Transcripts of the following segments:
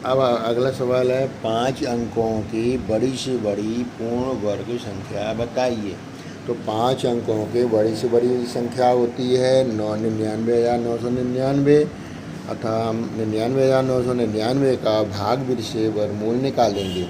अब अगला सवाल है 5 अंकों की बड़ी से बड़ी पूर्ण वर्ग संख्या बताइए। तो 5 अंकों की बड़ी से बड़ी संख्या होती है 99,999 अतः हम 99,999 का भाग विधि से वर्गमूल निकालेंगे।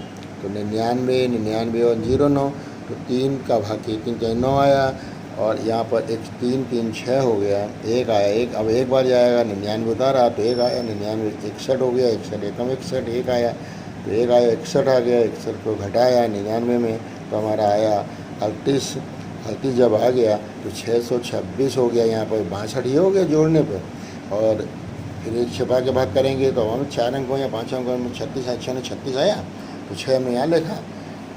तो 99, 99 और 09, तो 3 का भाग 3 9 आया और यहाँ पर एक 3 3 6 हो गया, एक आया, एक अब एक बार जाएगा 99 उतार रहा तो एक आया, 99 61 हो गया, 61 एकम 61, एक आया तो एक आया, 61 आ गया, 61 को घटाया 99 में तो हमारा आया 38, 38 जब आ गया तो 626 हो गया, यहाँ पर 62 ही हो गया जोड़ने पर। और फिर एक छिपा के भाग करेंगे तो हम 4 अंकों या 5 अंकों में 36 अच्छा 36 आया तो 6 हमने यहाँ लिखा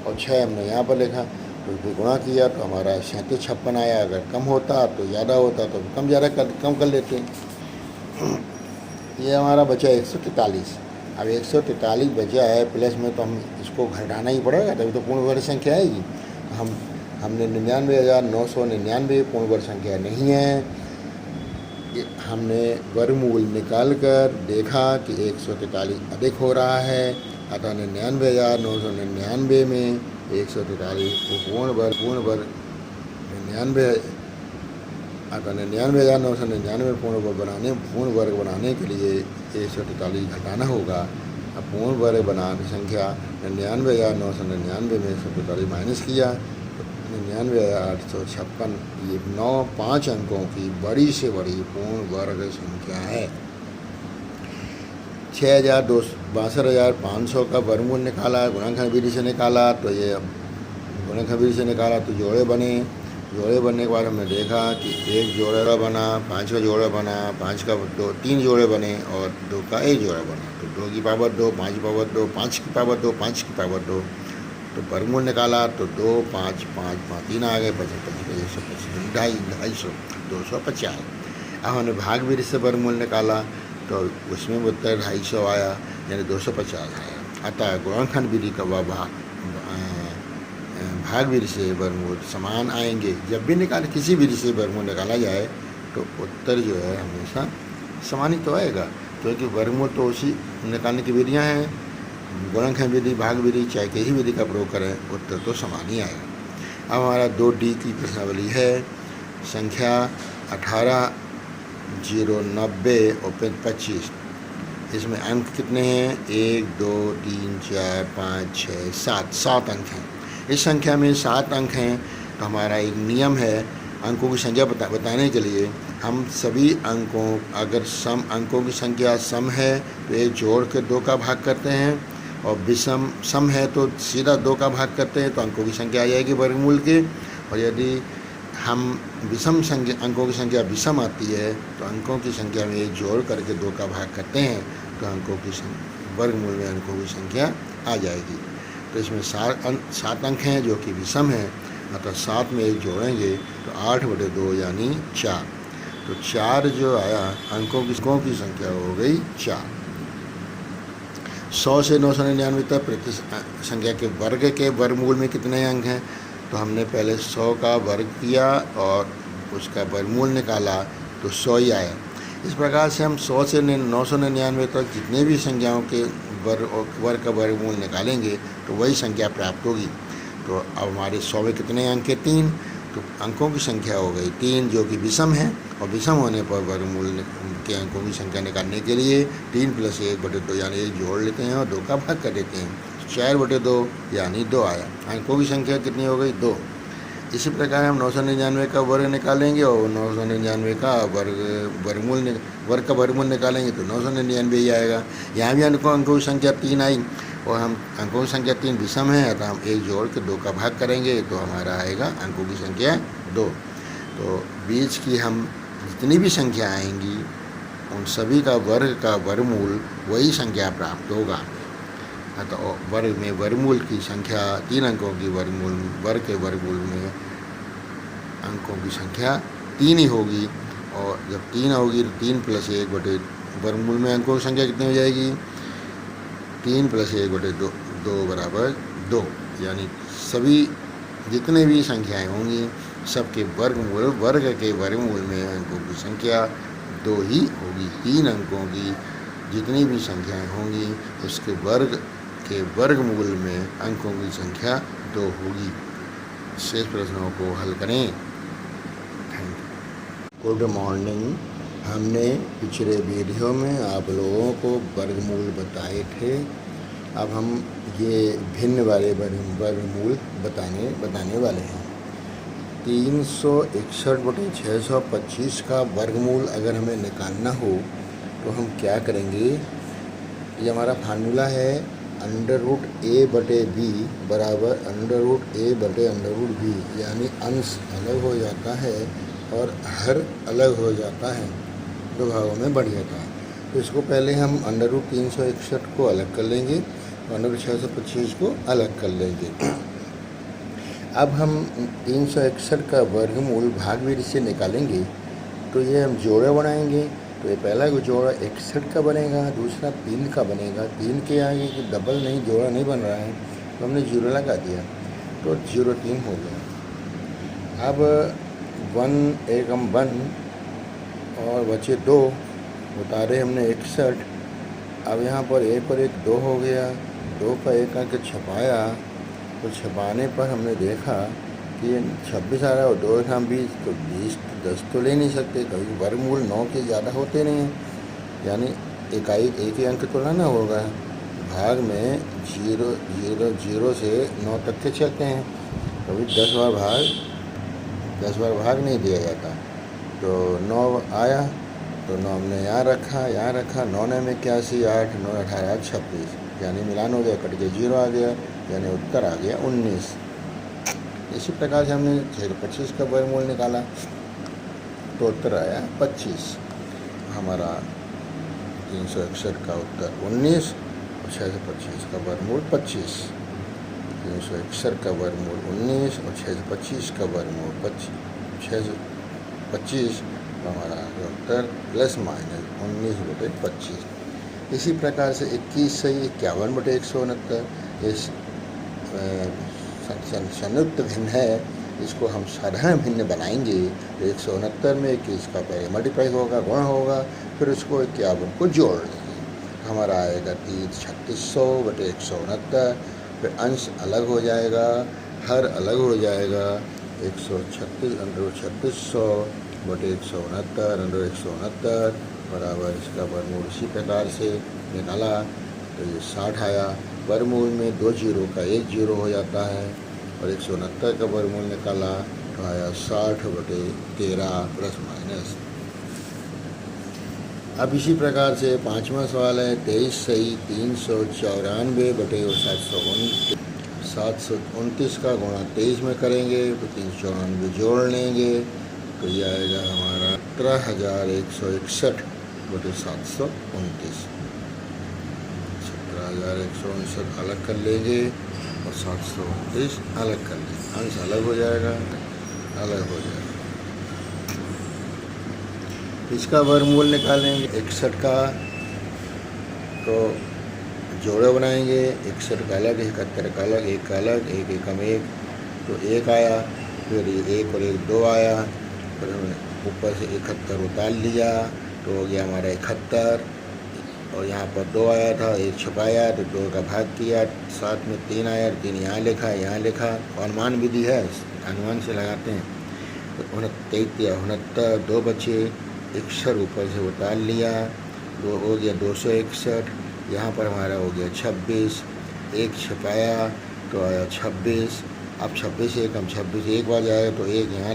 और 6 हमने यहाँ पर लिखा, तो फिर गुणा किया तो हमारा 37 56 आया। अगर कम होता तो ज़्यादा होता तो कम कर लेते। ये हमारा बचा 143। अब 143 बचा है प्लस में, तो हम इसको घटाना ही पड़ेगा तभी तो पूर्ण वर्ग संख्या आएगी। हमने 99,999 पूर्ण वर्ग संख्या नहीं है। हमने वर्गमूल निकाल कर देखा कि 143 अधिक हो रहा है, अतः 99,999 में 143 को पूर्ण वर्ग 99, अतः 99,999 पूर्ण वर्ग बनाने के लिए 143 घटाना होगा। अब पूर्ण वर्ग बनाने संख्या 99,999 में 143 माइनस किया तो 99,856, ये 5 अंकों की बड़ी से बड़ी पूर्ण वर्ग संख्या है। 62,500 का वर्गमूल निकाला, गुणनखंड विधि से निकाला, तो ये गुणनखंड विधि से निकाला तो जोड़े बने। जोड़े बनने के बाद हमने देखा कि एक जोड़ा बना, 5 का जोड़ा बना, 5 का 2, 3 जोड़े बने और 2 का एक जोड़ा बना। तो 2 की पावर 2, 5 की पावर 2, 5 की पावर 2, 5 की पावर 2, तो वर्गमूल निकाला तो 2 5 5 5 3 आ गए, 55 125 250 250। अब हमने भाग विधि से वर्गमूल निकाला तो उसमें उत्तर 250 आया, यानी 250 आया। अतः गुणनखंड विधि का भाग विधि से वर्गमूल समान आएंगे। जब भी किसी विधि से वर्गमूल निकाला जाए तो उत्तर जो है हमेशा समान ही तो आएगा, क्योंकि वर्गमूल तो उसी निकालने की विधियाँ हैं। गुणनखंड विधि, भाग विधि, चाहे किसी विधि का प्रयोग करें उत्तर तो समान ही आएगा। अब हमारा 2D की प्रश्नावली है। संख्या 18, 0, 90 और 25, इसमें अंक कितने हैं? 1 2 3 4 5 6 7, 7 अंक हैं। इस संख्या में 7 अंक हैं तो हमारा एक नियम है अंकों की संख्या बताने के लिए। हम सभी अंकों, अगर अंकों की संख्या सम है तो एक जोड़ के 2 का भाग करते हैं, और सम है तो सीधा 2 का भाग करते हैं, तो अंकों की संख्या आ जाएगी वर्गमूल के। और यदि हम अंकों की संख्या विषम आती है तो अंकों की संख्या में एक जोड़ करके 2 का भाग करते हैं तो अंकों की वर्गमूल में अंकों की संख्या आ जाएगी। तो इसमें 7 अंक हैं जो कि विषम हैं, अतः 7 में एक जोड़ेंगे तो 8/2 यानी 4। तो 4 जो आया अंकों की संख्या हो गई 4। 100 से 999 तक प्रति संख्या के वर्ग के वर्गमूल में कितने अंक हैं? तो हमने पहले 100 का वर्ग किया और उसका वर्गमूल निकाला तो 100 ही आया। इस प्रकार से हम 100 से 999 तक जितने भी संख्याओं के वर्ग का वर्गमूल निकालेंगे तो वही संख्या प्राप्त होगी। तो अब हमारे 100 में कितने अंक है? 3। तो अंकों की संख्या हो गई 3 जो कि विषम है, और विषम होने पर वर्गमूल के अंकों की संख्या निकालने के लिए 3 + 1/2 यानी 1 जोड़ लेते हैं और 2 का भाग कर देते हैं। 4/2 यानी 2 आया। अंकों की संख्या कितनी हो गई? 2। इसी प्रकार हम 999 का वर्ग निकालेंगे और 999 का वर्ग का वर्गमूल निकालेंगे तो 999 ही आएगा। यहाँ भी अंकों की संख्या 3 आई और हम अंकों की संख्या 3 विषम है, तो हम 1 जोड़ के 2 का भाग करेंगे तो हमारा आएगा अंकों की संख्या 2। तो बीच की हम जितनी भी संख्या आएंगी उन सभी का वर्गमूल वही संख्या प्राप्त होगा। तो वर्ग में वर्गमूल की संख्या 3 अंकों की वर्ग के वर्गमूल में अंकों की संख्या 3 ही होगी, और जब 3 होगी तो 3 + 1/2 वर्गमूल में अंकों की संख्या कितनी हो जाएगी? 3 + 1/2 2 बराबर 2, यानी सभी जितने भी संख्याएं होंगी सबके वर्ग के वर्गमूल में अंकों की संख्या 2 ही होगी। 3 अंकों की जितनी भी संख्याएं होंगी उसके वर्ग के वर्गमूल में अंकों की संख्या 2 होगी। शेष प्रश्नों को हल करें। Thank you. Good morning. हमने पिछले वीडियो में आप लोगों को वर्गमूल बताए थे। अब हम ये भिन्न वाले वर्गमूल बताने वाले हैं। 361/625 का वर्गमूल अगर हमें निकालना हो तो हम क्या करेंगे। ये हमारा फार्मूला है √a/b बराबर √a/√b, यानी अंश अलग हो जाता है और हर अलग हो जाता है, 2 भागों में बढ़ जाता है। तो इसको पहले हम √361 को अलग कर लेंगे और √625 को अलग कर लेंगे। अब हम 361 का वर्गमूल भागविधि से निकालेंगे तो ये हम जोड़ा बनाएंगे। तो ये पहला जोड़ा 61 का बनेगा, दूसरा 3 का बनेगा। 3 के आगे कि डबल नहीं, जोड़ा नहीं बन रहा है तो हमने 0 लगा दिया तो 03 हो गया। अब 1 एकम 1 और बचे 2, उतारे हमने 61। अब यहाँ पर 1 और 1 2 हो गया, 2 का 1 अंक छपाया तो छपाने पर हमने देखा कि 26 आ रहा है और 2 था 20, तो 20 10 तो ले नहीं सकते, कभी वर्गमूल 9 के ज़्यादा होते नहीं हैं, यानी एक ही अंक तो लाना होगा। भाग में 0 0 0 से 9 तक के चलते हैं, कभी 10 बार भाग नहीं दिया जाता। तो 9 आया तो 9 हमने यहाँ रखा 9 में 81, 8 9 18 26, यानी मिलान हो गया, कट के 0 आ गया, यानी उत्तर आ गया 19। इसी प्रकार से हमने 625 का वर्गमूल निकाला तो उत्तर आया 25। हमारा 361 का उत्तर 19 और 625 का वर्गमूल 25। 361 का वर्गमूल 19 और 625 का वर्गमूल 625, हमारा उत्तर ±19/25। इसी प्रकार से 21 से 51/169 इस संयुक्त भिन्न है, इसको हम साधारण भिन्न बनाएंगे। तो 169 में 21 का पहले मल्टीप्लाई होगा, गुणा होगा, फिर उसको 51 को जोड़ लेंगे, हमारा आएगा 3600/169। फिर अंश अलग हो जाएगा, हर अलग हो जाएगा, 136/169 बराबर इसका वर्गमूल इसी प्रकार से निकाला तो ये 60 आया। वर्गमूल में 2 जीरो का 1 जीरो हो जाता है और 169 का वर्गमूल निकाला तो आया 60/13 ±। अब इसी प्रकार से 5वां सवाल है 23 सही 394/729 का गुणा 23 में करेंगे तो 394 जोड़ लेंगे तो ये आएगा हमारा 17,161/729। 17,159 अलग कर लेंगे और 729 अलग कर लेंगे, अंश अलग हो जाएगा। इसका वर्गमूल निकालेंगे 61 का, तो जोड़े बनाएंगे। 61 का अलग, 71 का अलग, 1 का अलग, 1 एकम 1 तो 1 आया, फिर 1 और 1 2 आया, फिर हमने ऊपर से 71 उतार लिया तो हो गया हमारा 71 और यहाँ पर 2 आया था, 1 छपाया तो 2 का भाग किया, साथ में 3 आया, 3 यहाँ लिखा। अनुमान विधि है, अनुमान से लगाते हैं तो 69 2 बचे, 61 ऊपर से उतार लिया, 2 हो गया 261, यहाँ पर हमारा हो गया 26, 1 छपाया तो आया 26। अब 26 से कम 26 एक बार जाएगा तो 1 यहाँ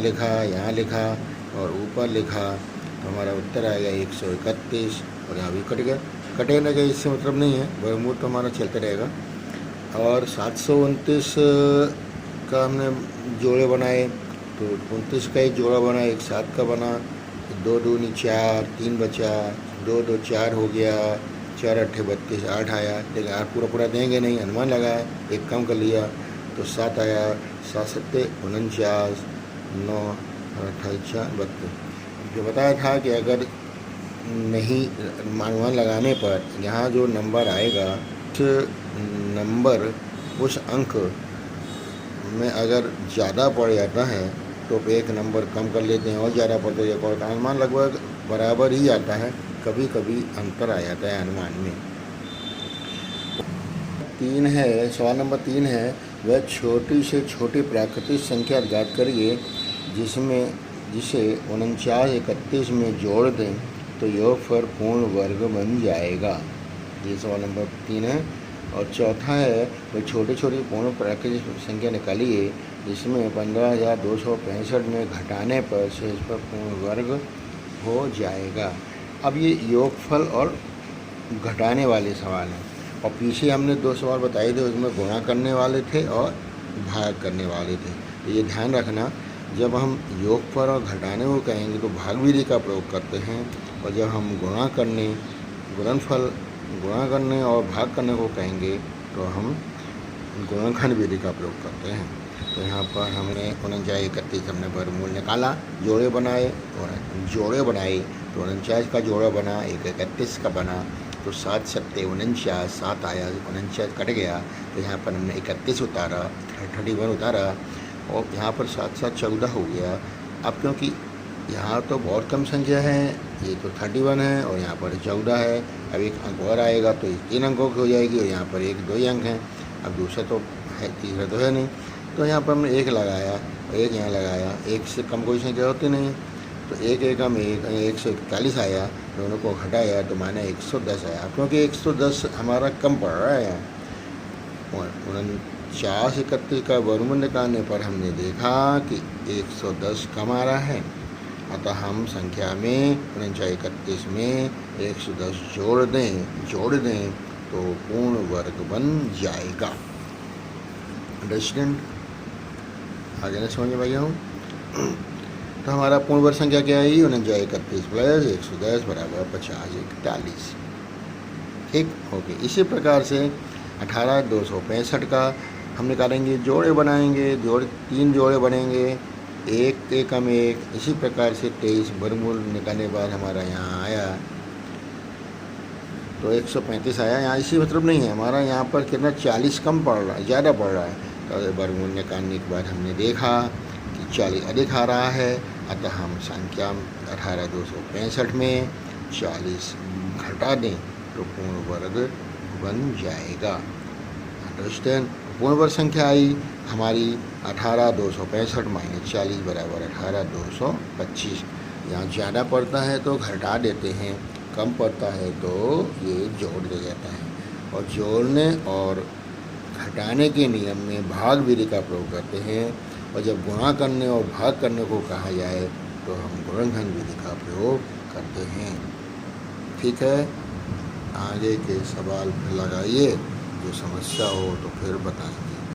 लिखा और ऊपर लिखा तो हमारा उत्तर आएगा 131 और यहाँ भी कट गया। कटे न गए इससे मतलब नहीं है, वर्गमूल तो हमारा चलते रहेगा। और 729 का हमने जोड़े बनाए तो 29 का एक जोड़ा बना, 1 7 का बना, 2 दूनी 4, 3 बचा, 2 2 4 हो गया, 4 8 32 8 आया, लेकिन 8 पूरा देंगे नहीं, अनुमान लगाया, 1 कम कर लिया तो 7 आया, 7 7 49, 9 28 32। जो बताया था कि अगर नहीं अनुमान लगाने पर यहाँ जो नंबर आएगा उस नंबर उस अंक में अगर ज़्यादा पड़ जाता है तो एक नंबर कम कर लेते हैं और ज़्यादा पड़ता है, और अनुमान लगभग बराबर ही आता है। कभी कभी अंतर आ जाता है अनुमान में। 3 है, सवाल नंबर 3 है, वह छोटी से छोटी प्राकृतिक संख्या ज्ञात करिए जिसे 49 31 में जोड़ दें तो योगफल पूर्ण वर्ग बन जाएगा। ये सवाल नंबर 3 है। और चौथा है, वह छोटी छोटी पूर्ण प्राकृतिक संख्या निकालिए जिसमें 15,265 में घटाने पर शेषफल पूर्ण वर्ग हो जाएगा। अब ये योगफल और घटाने वाले सवाल हैं, और पीछे हमने 2 सवाल बताए थे, उसमें गुणा करने वाले थे और भाग करने वाले थे। तो ये ध्यान रखना, जब हम योगफल और घटाने को कहेंगे तो भाग विधि का प्रयोग करते हैं, और जब हम गुणा करने और भाग करने को कहेंगे तो हम गुणनखंड विधि का प्रयोग करते हैं। तो यहाँ पर हमने 49 31 हमने वर्गमूल निकाला, जोड़े बनाए तो 49 का जोड़ा बना, 1 31 का बना, तो 7 7 49, 7 आया, 49 कट गया, तो यहाँ पर हमने 31 उतारा, 31 उतारा, और यहाँ पर 7 7 14 हो गया। अब क्योंकि यहाँ तो बहुत कम संख्या है, ये तो 31 है और यहाँ पर 14 है, अब एक अंक और आएगा तो 3 अंकों की हो जाएगी, और यहाँ पर 1 2 ही अंक हैं, अब दूसरा तो है, तीसरा तो है नहीं, तो यहाँ पर हमने 1 लगाया और 1 यहाँ लगाया, 1 से कम कोई संख्या होती नहीं, तो 1 हम 141 आया, दोनों को घटाया तो माने 110 आया, क्योंकि 110 हमारा कम पड़ रहा है। 49 31 का वर्गमूल निकालने पर हमने देखा कि 110 कम आ रहा है, अतः हम संख्या में 49 31 में 110 जोड़ दें तो पूर्ण वर्ग बन जाएगा। अंडरस्टैंड? आगे ना समझ में आ गया हूँ? तो हमारा पूर्ण वर्ग संख्या क्या है? 49 31 प्लस 110 बराबर 50 41। ठीक, ओके। इसी प्रकार से 18 265 का हम निकालेंगे, जोड़े बनाएंगे, 3 जोड़े बनेंगे, 1 1 हम 1, इसी प्रकार से 23 वर्गमूल निकालने के बाद हमारा यहाँ आया तो 135 आया। यहाँ इसी मतलब नहीं है, हमारा यहाँ पर कितना 40 कम पड़ रहा है, ज़्यादा पड़ रहा है, तो वर्गमूल निकालने के बाद हमने देखा कि 40 अधिक आ रहा है, अतः हम संख्या 18 265 में 40 घटा दें तो पूर्ण वर्ग बन जाएगा। अंडरस्टैंड? पूर्ण वर्ग संख्या आई हमारी 18 265 माइनस 40 बराबर 18 225। यहाँ ज़्यादा पड़ता है तो घटा देते हैं, कम पड़ता है तो ये जोड़ दिया जाता है, और जोड़ने और घटाने के नियम में भाग विधि का प्रयोग करते हैं, और जब गुणा करने और भाग करने को कहा जाए तो हम गुणनखंड विधि का प्रयोग करते हैं। ठीक है, आगे के सवाल लगाइए, जो समस्या हो तो फिर बताएंगे।